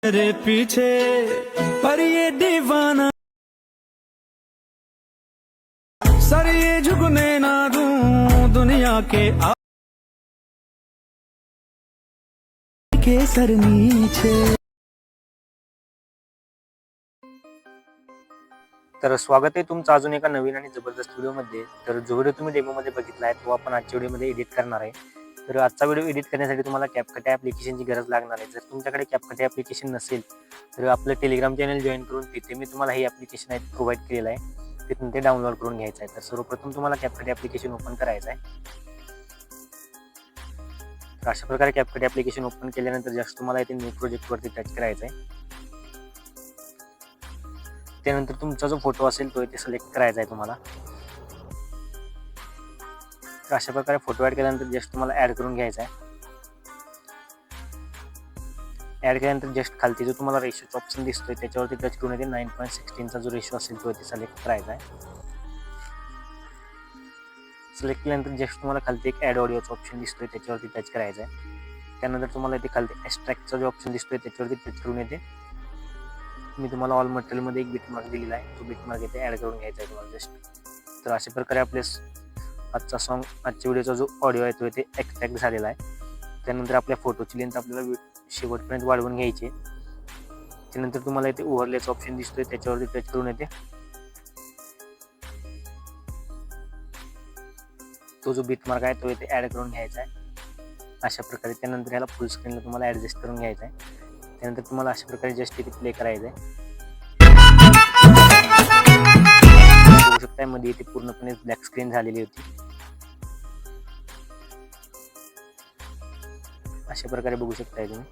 मेरे पीछे पर ये दीवाना सर ये झुकने ना दूं दुनिया के सर नीचे। तर स्वागत आहे तुमचं अजून एका नवीन आणि जबरदस्त व्हिडिओमध्ये। तर जो व्हिडिओ तुम्ही डेमोमध्ये बघितला आहे तो आपण आजच्या व्हिडिओमध्ये एडिट करणार आहे। तर आजचा व्हिडिओ एडिट करण्यासाठी तुम्हाला CapCut ॲप्लिकेशनची गरज लागणार आहे। जर तुमच्याकडे CapCut ॲप्लिकेशन नसेल तर आपलं टेलिग्राम चॅनल जॉईन करून तिथे मी तुम्हाला हे ॲप्लिकेशन प्रोव्हाइड केलेलं आहे, तिथून ते डाउनलोड करून घ्यायचं आहे। तर सर्वप्रथम तुम्हाला CapCut ॲप्लिकेशन ओपन करायचं आहे। तर अशा प्रकारे CapCut ॲप्लिकेशन ओपन केल्यानंतर जस्ट तुम्हाला इथे न्यू प्रोजेक्टवरती टच करायचं आहे। त्यानंतर तुमचा जो फोटो असेल तो इथे सिलेक्ट करायचा आहे तुम्हाला। तर अशा प्रकारे फोटो ॲड केल्यानंतर जस्ट तुम्हाला ॲड करून घ्यायचा आहे। ॲड केल्यानंतर जस्ट खालती जो तुम्हाला रेशोचा ऑप्शन दिसतोय त्याच्यावरती टच करून इथे 9.16चा जो रेशो असेल तो इथे सिलेक्ट करायचा आहे। सिलेक्ट केल्यानंतर जस्ट तुम्हाला खालती एक ॲड ऑडिओचा ऑप्शन दिसतोय त्याच्यावरती टच करायचा आहे। त्यानंतर तुम्हाला इथे खालती एक्स्ट्रॅक्टचा जो ऑप्शन दिसतोय त्याच्यावरती टच करून येते मी तुम्हाला ऑल मटेरियलमध्ये एक बिटमार्क दिलेला आहे, तो बिटमार्क इथे ॲड करून घ्यायचा आहे तुम्हाला जस्ट। तर अशा प्रकारे आपले आजच्या व्हिडिओचा जो ऑडिओ आहे तो इथे एक्स्ट्रॅक्ट झालेला आहे। त्यानंतर आपल्या फोटोची लेंथ आपल्याला शेवटपर्यंत वाढवून घ्यायची आहे। त्यानंतर तुम्हाला इथे ओव्हरलेचा ऑप्शन दिसतोय त्याच्यावरती टच करून येते तो जो बिटमार्क आहे तो इथे ॲड करून घ्यायचा आहे अशा प्रकारे। त्यानंतर ह्याला फुल स्क्रीनला तुम्हाला ॲडजस्ट करून घ्यायचं आहे। त्यानंतर तुम्हाला अशा प्रकारे जस्ट इथे प्ले करायचं आहे। बघू शकता मध्ये इथे पूर्णपणे ब्लॅक स्क्रीन झालेली होती अशा प्रकारे बघू शकताय तुम्ही।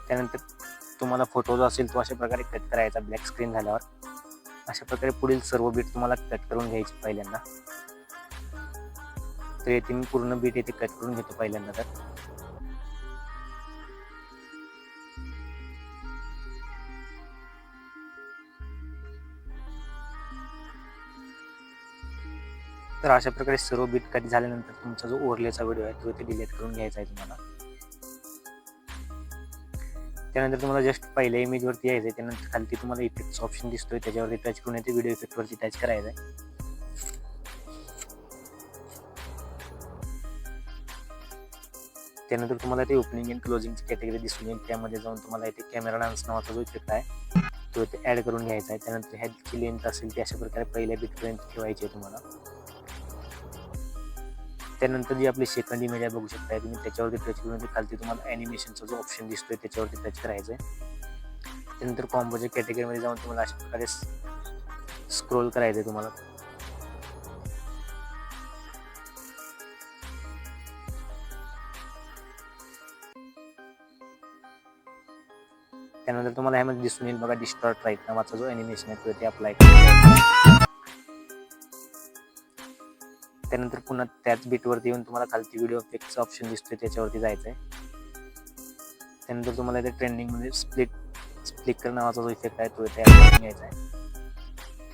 त्यानंतर तुम्हाला फोटो जो असेल तो अशा प्रकारे कट करायचा ब्लॅक स्क्रीन झाल्यावर। अशा प्रकारे पुढील सर्व बीट तुम्हाला कट करून घ्यायची पहिल्यांदा। तर येथे मी पूर्ण बीट इथे कट करून घेतो पहिल्यांदा। तर अशा प्रकारे सर्व बीट कट झाल्यानंतर तुमचा जो ओव्हरलेचा व्हिडिओ आहे तो इथे डिलीट करून घ्यायचा आहे तुम्हाला। त्यानंतर तुम्हाला जस्ट पहिल्या इमेजवरती यायचं आहे। त्यानंतर खालती तुम्हाला इफेक्ट्स ऑप्शन दिसतोय त्याच्यावरती टच करून येते व्हिडिओ इफेक्टवरती टच करायचं आहे। त्यानंतर तुम्हाला ते ओपनिंग अँड क्लोजिंगची कॅटेगरी दिसून येईल, त्यामध्ये जाऊन तुम्हाला इथे कॅमेरा डान्स नावाचा जो इफेक्ट आहे तो इथे ॲड करून घ्यायचा आहे। त्यानंतर ह्याची लेंथ असेल ती अशा प्रकारे पहिल्या बीटपर्यंत ठेवायची आहे तुम्हाला। त्यानंतर जी आपली सेकंड इमेज आहे बघू शकताय तुम्ही त्याच्यावरती टच करून खालती तुम्हाला ॲनिमेशनचा जो ऑप्शन दिसतोय त्याच्यावरती टच करायचं आहे। त्यानंतर कॉम्पोच्या कॅटेगरीमध्ये जाऊन तुम्हाला अशा प्रकारे स्क्रोल करायचं आहे तुम्हाला। त्यानंतर तुम्हाला ह्यामध्ये दिसून येईल बघा डिस्टॉर्ट राईट नावाचा जो ॲनिमेशन आहे तो इथे अप्लाय करायचा। त्यानंतर पुन्हा त्याच बीटवरती येऊन तुम्हाला खालती व्हिडिओ इफेक्टचा ऑप्शन दिसतोय त्याच्यावरती जायचं आहे। त्यानंतर तुम्हाला इथे ट्रेंडिंगमध्ये स्प्लिकर नावाचा जो इफेक्ट आहे तो इथे ॲड करून घ्यायचा आहे।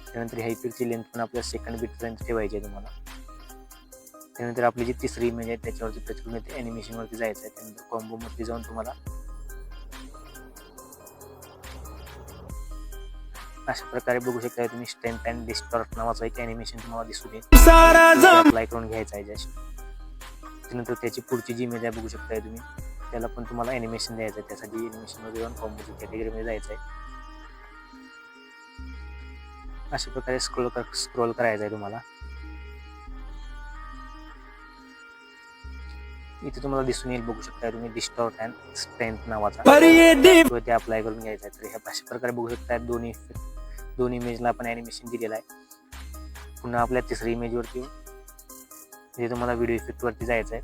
त्यानंतर ह्या इफेक्टची लेंथ पण आपल्या सेकंड बीटपर्यंत ठेवायची आहे तुम्हाला। त्यानंतर आपली जी तिसरी इमेज आहे त्याच्यावरती टच करून इथे ॲनिमेशनवरती जायचं आहे। त्यानंतर कॉम्बोवरती जाऊन तुम्हाला अशा प्रकारे बघू शकता तुम्ही स्ट्रेंथ अँड डिस्टॉर्ट नावाचं एक ॲनिमेशन तुम्हाला दिसून येईल, अप्लाय करून घ्यायचं आहे जस्ट। त्यानंतर त्याची पुढची जी इमेज आहे बघू शकताय तुम्ही त्याला पण तुम्हाला ॲनिमेशन द्यायचं आहे। त्यासाठी ॲनिमेशनमध्ये जाऊन कॉम्बोची कॅटेगरीमध्ये जायचं आहे। अशा प्रकारे स्क्रोल करायचं आहे तुम्हाला। इथे तुम्हाला दिसून येईल बघू शकता तुम्ही डिस्टॉर्ट अँड स्ट्रेंथ नावाचा तो ते अप्लाय करून घ्यायचा आहे। तर ह्या अशा प्रकारे बघू शकता दोन इमेजला आपण ॲनिमेशन दिलेलं आहे। पुन्हा आपल्या तिसरी इमेजवरती इथे तुम्हाला व्हिडिओ इफेक्टवरती जायचं आहे।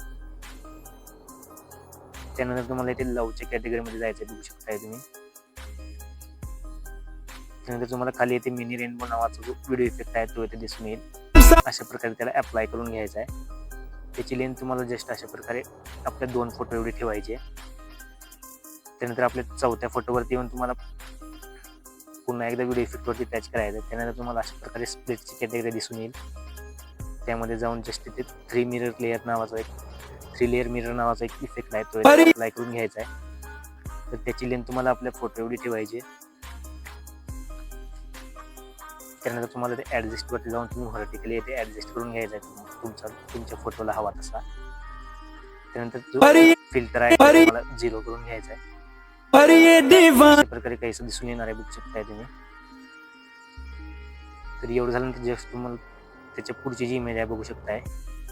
त्यानंतर तुम्हाला इथे लवच्या कॅटेगरीमध्ये जायचं आहे बघू शकताय तुम्ही। त्यानंतर तुम्हाला खाली इथे मिनी रेनबो नावाचा जो व्हिडिओ इफेक्ट आहे तो इथे दिसून येईल। अशा प्रकारे त्याला अप्लाय करून घ्यायचा आहे। त्याची लेंथ तुम्हाला जस्ट अशा प्रकारे आपल्या 2 फोटो एवढी ठेवायची आहे। त्यानंतर आपल्या चौथ्या फोटोवरती येऊन तुम्हाला पुन्हा एकदा व्हिडिओ इफेक्टवरती टच करायचं आहे। त्यानंतर तुम्हाला अशा प्रकारे स्प्लिटची कॅटेगरी दिसून येईल, त्यामध्ये जाऊन जस्ट तिथे 3 मिरर लेअर नावाचा एक 3 लेअर मिरर नावाचा एक इफेक्ट आहे, तो इथे अप्लाय करून घ्यायचा आहे. तर त्याची लेंथ तुम्हाला आपल्या फोटो एवढी ठेवायची. त्यानंतर तुम्हाला ते ॲडजस्ट वरती जाऊन तुम्ही व्हर्टिकली येथे ॲडजस्ट करून घ्यायचा आहे तुमच्या फोटोला हवा तसा. त्यानंतर जो फिल्टर आहे तो तुम्हाला 0 करून घ्यायचा आहे. अशा प्रकारे काहीसं दिसून येणार आहे, बघू शकताय तुम्ही. तर एवढं झाल्यानंतर जस्ट तुम्हाला त्याच्या पुढची जी इमेज आहे बघू शकताय,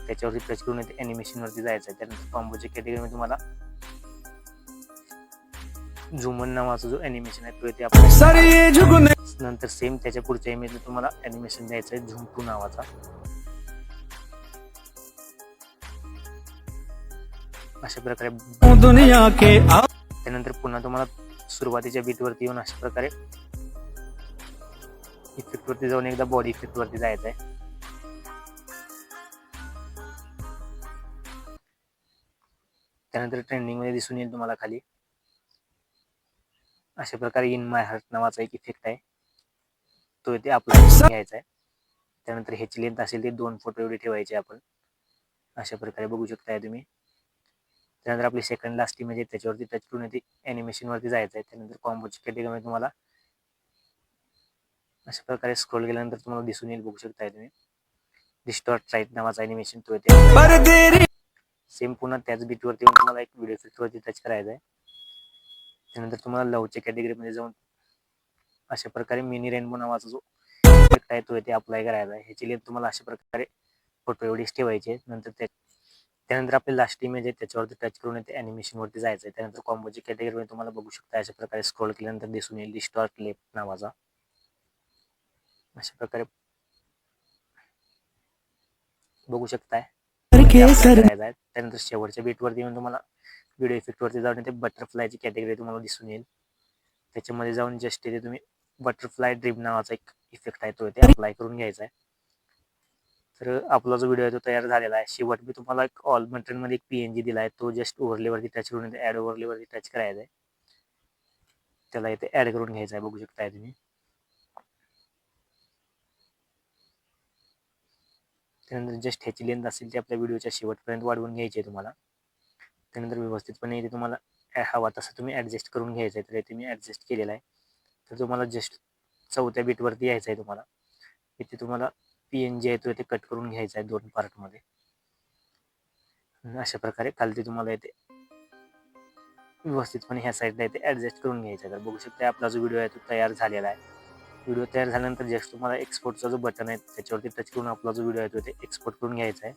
त्याच्यावरती टच करून येते ॲनिमेशनवरती जायचं आहे. त्यानंतर कॉम्बोच्या कॅटेगरीमध्ये तुम्हाला झुमन नावाचा जो ॲनिमेशन आहे तो येते आपल्याला. नंतर सेम त्याच्या पुढच्या इमेजला तुम्हाला ॲनिमेशन द्यायचं आहे झूम 2 नावाचा. अशा प्रकारे त्यानंतर पुन्हा तुम्हाला सुरुवातीच्या बीटवरती येऊन अशा प्रकारे इफेक्ट वरती जाऊन एकदा बॉडी इफेक्ट वरती जायचं आहे. त्यानंतर ट्रेंडिंग मध्ये दिसून येईल तुम्हाला खाली अशा प्रकारे इन माय हार्ट नावाचा एक इफेक्ट आहे, तो इथे अप्लाय करून घ्यायचा आहे. त्यानंतर ह्याची लेंथ असेल ते 2 फोटो एवढे ठेवायचे आपण. अशा प्रकारे बघू शकताय तुम्ही. त्यानंतर आपली सेकंड लास्ट इमेज आहे त्याच्यावरती टच करून येते ॲनिमेशन वरती जायचं आहे. त्यानंतर कॉम्बोची कॅटेगरीमध्ये तुम्हाला अशा प्रकारे स्क्रोल केल्यानंतर तुम्हाला दिसून येईल, बघू शकताय तुम्ही. डिस्टॉर्ट राईट नावाचा ॲनिमेशन तो येते. सेम पुन्हा त्याच बीटवरती येऊन तुम्हाला एक व्हिडिओ इफेक्टवरती टच करायचा आहे. त्यानंतर तुम्हाला लवच्या कॅटेगरीमध्ये जाऊन अशा प्रकारे मिनी रेनबो नावाचा जो इफेक्ट आहे तो येथे अप्लाय करायचा आहे. ह्याची लेंथ तुम्हाला अशा प्रकारे फोटो एवढीच ठेवायची आहे. नंतर त्यानंतर आपली लास्ट इमेज आहे त्याच्यावरती टच करून येते ॲनिमेशनवरती जायचं आहे. त्यानंतर कॉम्बोची कॅटेगरीमध्ये तुम्हाला बघू शकता अशा प्रकारे स्क्रोल केल्यानंतर दिसून येईल डिस्टॉर्ट लेफ्ट नावाचा. अशा प्रकारे बघू शकताय. त्यानंतर शेवटच्या बीटवरती येऊन तुम्हाला व्हिडिओ इफेक्टवरती जाऊन ते बटरफ्लायची कॅटेगरी तुम्हाला दिसून येईल. त्याच्यामध्ये जाऊन जस्ट इथे तुम्ही बटरफ्लाय ड्रीम नावाचा एक इफेक्ट आहे तो इथे अप्लाय करून घ्यायचा आहे. तर आपला जो व्हिडिओ आहे तो तयार झालेला आहे. शेवट मी तुम्हाला एक ऑल मध्ये एक PNG दिला आहे, तो जस्ट ओव्हरलेवरती टच करून इथे ॲड ओव्हरलेवरती टच करायचा आहे. त्याला इथे ॲड करून घ्यायचा आहे, बघू शकताय तुम्ही. त्यानंतर जस्ट ह्याची लेंथ असेल ती आपल्या व्हिडिओच्या शेवटपर्यंत वाढवून घ्यायची आहे तुम्हाला. त्यानंतर व्यवस्थितपणे इथे तुम्हाला हवा तसं तुम्ही ॲडजस्ट करून घ्यायचं आहे. तर इथे मी ॲडजस्ट केलेला आहे. तर तुम्हाला जस्ट 4थ्या बीटवरती यायचं आहे तुम्हाला. इथे तुम्हाला PNG आहे तो इथे कट करून घ्यायचा आहे 2 पार्टमध्ये. अशा प्रकारे खालती तुम्हाला इथे व्यवस्थितपणे ह्या साईडला इथे ॲडजस्ट करून घ्यायचा आहे. तर बघू शकता आपला जो व्हिडिओ आहे तो तयार झालेला आहे. व्हिडिओ तयार झाल्यानंतर जस्ट तुम्हाला एक्सपोर्टचा जो बटन आहे त्याच्यावरती टच करून आपला जो व्हिडिओ आहे तो इथे एक्सपोर्ट करून घ्यायचा आहे.